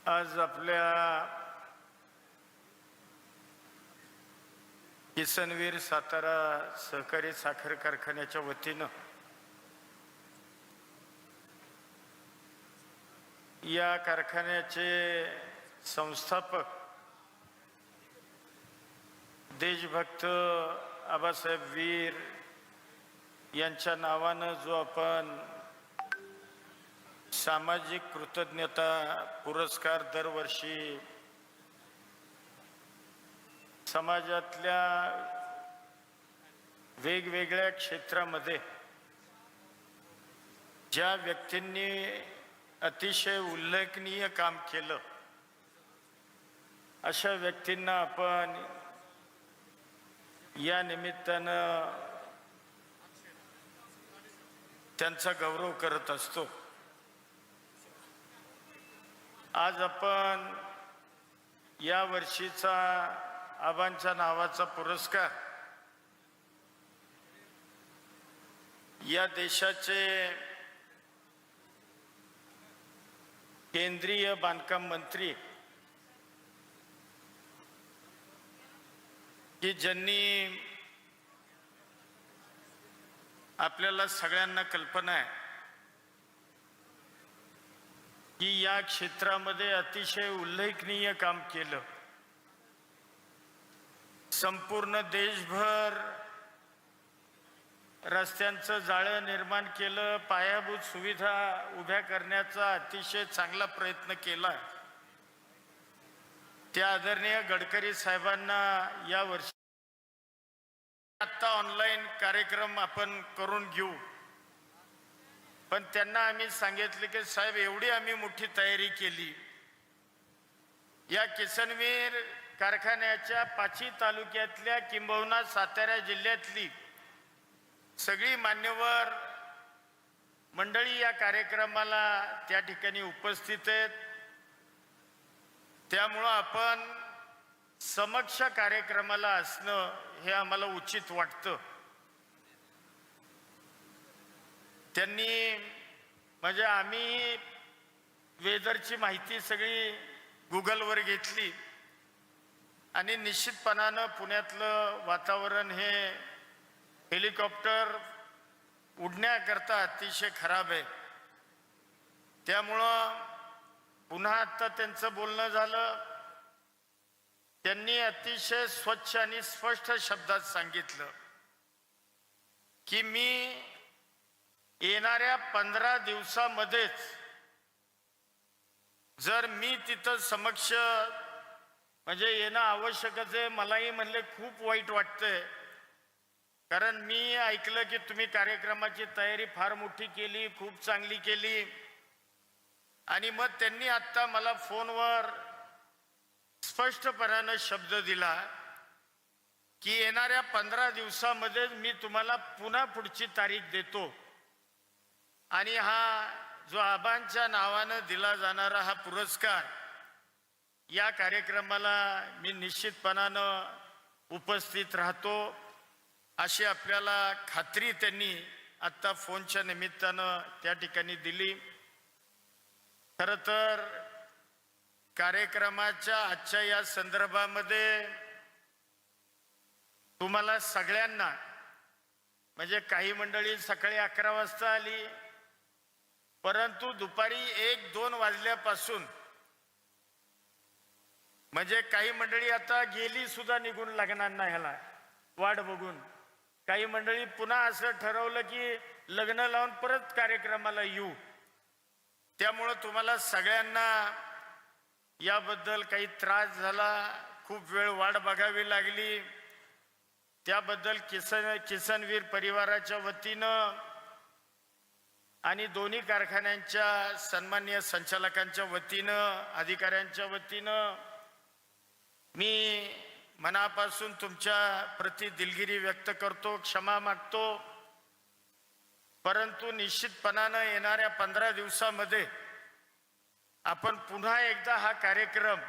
आज आपल्या किसनवीर सातारा सहकारी साखर कारखान्याच्या वतीनं या कारखान्याचे संस्थापक देशभक्त आबासाहेब वीर यांच्या नावानं जो आपण सामाजिक कृतज्ञता पुरस्कार दरवर्षी समाजातल्या वेगवेगळ्या क्षेत्रामध्ये ज्या व्यक्तींनी अतिशय उल्लेखनीय काम केलं अशा व्यक्तींना आपण या निमित्तानं त्यांचा गौरव करत असतो। आज आपण या वर्षीचा आबांच्या नावाचा पुरस्कार या देशाचे केंद्रीय बांधकाम मंत्री की ज्यांनी आपल्याला सगळ्यांना कल्पना आहे की या क्षेत्रामध्ये अतिशय उल्लेखनीय काम केलं। संपूर्ण देशभर रस्त्यांचं जाळं निर्माण केलं, पायाभूत सुविधा उभ्या करण्याचा अतिशय चांगला प्रयत्न केला। त्या आदरणीय गडकरी साहेबांना या वर्षी आता ऑनलाईन कार्यक्रम आपण करून घेऊ, पण त्यांना आम्ही सांगितले की साहेब एवढी आम्ही मोठी तयारी केली, या किसनवीर कारखान्याच्या पाची तालुक्यातल्या किंबहुना सातारा जिल्ह्यातली सगळी मान्यवर मंडळी या कार्यक्रमाला त्या ठिकाणी उपस्थित आहेत। त्यामुळं आपण समक्ष कार्यक्रमाला असणं हे आम्हाला उचित वाटतं। त्यांनी म्हणजे आम्ही वेदरची माहिती सगळी गुगलवर घेतली आणि निश्चितपणानं पुण्यातलं वातावरण हे हेलिकॉप्टर उडण्याकरता अतिशय खराब आहे। त्यामुळं पुन्हा आता त्यांचं बोलणं झालं, त्यांनी अतिशय स्वच्छ आणि स्पष्ट शब्दात सांगितलं की मी येणाऱ्या 15 दिवसामध्येच जर मी तिथं समक्ष म्हणजे येणं आवश्यकच आहे। मलाही म्हणले खूप वाईट वाटतंय, कारण मी ऐकलं की तुम्ही कार्यक्रमाची तयारी फार मोठी केली, खूप चांगली केली, आणि मग त्यांनी आत्ता मला फोनवर स्पष्टपणानं शब्द दिला की येणाऱ्या 15 दिवसामध्ये मी तुम्हाला पुन्हा पुढची तारीख देतो आणि हा जो आबांच्या नावानं दिला जाणारा हा पुरस्कार या कार्यक्रमाला मी निश्चितपणानं उपस्थित राहतो अशी आपल्याला खात्री त्यांनी आत्ता फोनच्या निमित्तानं त्या ठिकाणी दिली। खरं तर कार्यक्रमाच्या आजच्या या संदर्भामध्ये तुम्हाला सगळ्यांना म्हणजे काही मंडळी सकाळी 11 वाजता आली, परंतु दुपारी 1-2 वाजल्यापासून म्हणजे काही मंडळी आता गेली सुद्धा निघून लग्नांना ह्याला वाट बघून, काही मंडळी पुन्हा असं ठरवलं की लग्न लावून परत कार्यक्रमाला येऊ। त्यामुळं तुम्हाला सगळ्यांना याबद्दल काही त्रास झाला, खूप वेळ वाट बघावी लागली, त्याबद्दल किसनवीर परिवाराच्या वतीनं आणि दोन्ही कारखान्यांच्या सन्माननीय संचालकांच्या वतीनं, अधिकाऱ्यांच्या वतीनं मी मनापासून तुमच्या प्रति दिलगिरी व्यक्त करतो, क्षमा मागतो। परंतु निश्चितपणानं येणाऱ्या 15 दिवसामध्ये आपण पुन्हा एकदा हा कार्यक्रम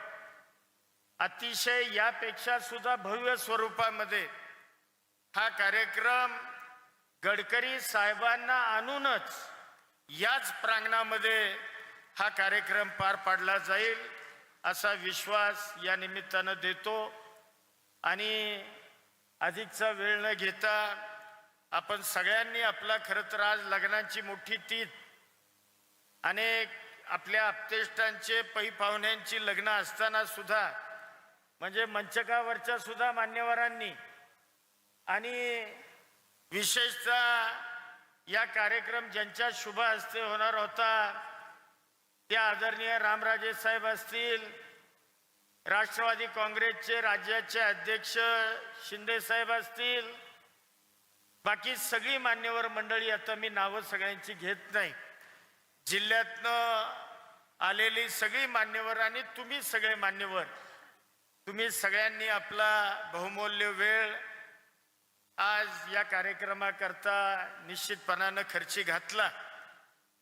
अतिशय यापेक्षा सुद्धा भव्य स्वरूपामध्ये हा कार्यक्रम गडकरी साहेबांना आणूनच याच प्रांगणामध्ये हा कार्यक्रम पार पाडला जाईल असा विश्वास या निमित्तानं देतो आणि अधिकचा वेळ न घेता आपण सगळ्यांनी आपला खरं तर आज लग्नाची मोठी तीत अनेक आपल्या आप्तेष्टांचे पै पाहुण्यांची लग्न असताना सुद्धा म्हणजे मंचकावरच्या सुद्धा मान्यवरांनी आणि विशेषतः या कार्यक्रम ज्यांच्या शुभ हस्ते होणार होता त्या आदरणीय रामराजे साहेब असतील, राष्ट्रवादी काँग्रेसचे राज्याचे अध्यक्ष शिंदे साहेब असतील, बाकी सगळी मान्यवर मंडळी, आता मी नावं सगळ्यांची घेत नाही, जिल्ह्यातनं आलेली सगळी मान्यवर आणि तुम्ही सगळे मान्यवर, तुम्ही सगळ्यांनी आपला बहुमूल्य वेळ आज या कार्यक्रमाकरता निश्चितपणानं खर्ची घातला,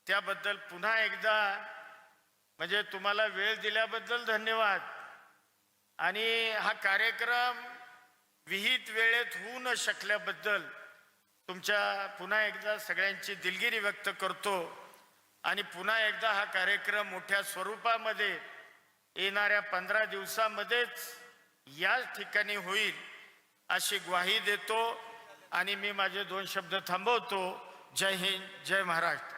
त्याबद्दल पुन्हा एकदा म्हणजे तुम्हाला वेळ दिल्याबद्दल धन्यवाद. आणि हा कार्यक्रम विहित वेळेत होऊ न शकल्याबद्दल तुमच्या पुन्हा एकदा सगळ्यांची दिलगिरी व्यक्त करतो आणि पुन्हा एकदा हा कार्यक्रम मोठ्या स्वरूपामध्ये येणाऱ्या 15 दिवसामध्येच याच ठिकाणी होईल अशी ग्वाही देतो आणि मी माझे 2 शब्द थांबवतो. जय हिंद, जय महाराष्ट्र.